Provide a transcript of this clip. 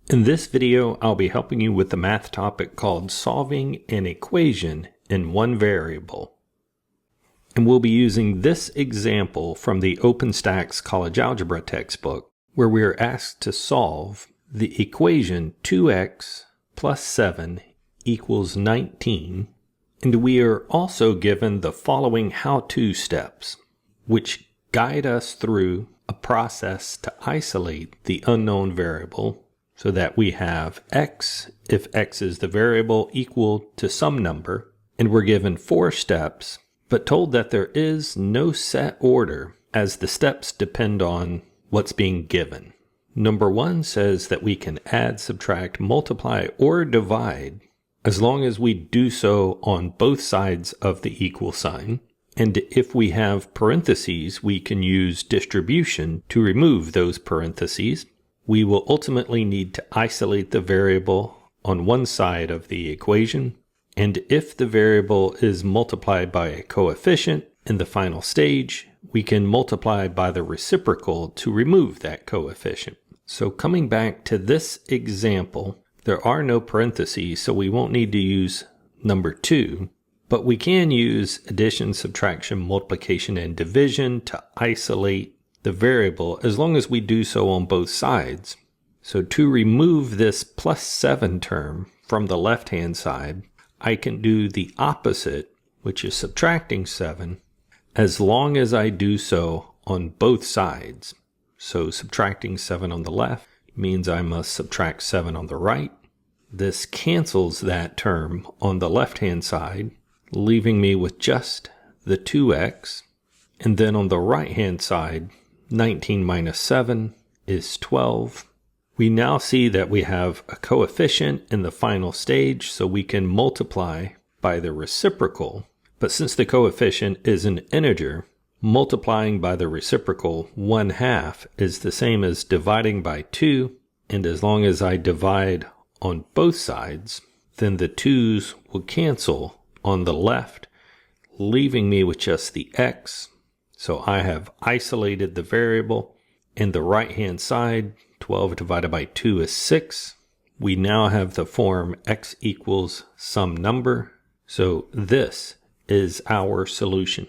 In this video, I'll be helping you with the math topic called solving an equation in one variable. And we'll be using this example from the OpenStax College Algebra textbook, where we are asked to solve the equation 2x plus 7 equals 19. And we are also given the following how-to steps, which guide us through a process to isolate the unknown variable, so that we have x, if x is the variable, equal to some number. And we're given 4 steps, but told that there is no set order as the steps depend on what's being given. Number 1 says that we can add, subtract, multiply, or divide as long as we do so on both sides of the equal sign. And if we have parentheses, we can use distribution to remove those parentheses. We will ultimately need to isolate the variable on one side of the equation, and if the variable is multiplied by a coefficient in the final stage, we can multiply by the reciprocal to remove that coefficient. So coming back to this example, there are no parentheses, so we won't need to use number 2, but we can use addition, subtraction, multiplication, and division to isolate the variable as long as we do so on both sides. So to remove this plus 7 term from the left-hand side, I can do the opposite, which is subtracting 7, as long as I do so on both sides. So subtracting 7 on the left means I must subtract 7 on the right. This cancels that term on the left-hand side, leaving me with just the 2x. And then on the right-hand side, 19 minus 7 is 12. We now see that we have a coefficient in the final stage, so we can multiply by the reciprocal. But since the coefficient is an integer, multiplying by the reciprocal 1/2 is the same as dividing by 2. And as long as I divide on both sides, then the 2's will cancel on the left, leaving me with just the x. So I have isolated the variable. In the right-hand side, 12 divided by 2 is 6. We now have the form x equals some number. So this is our solution.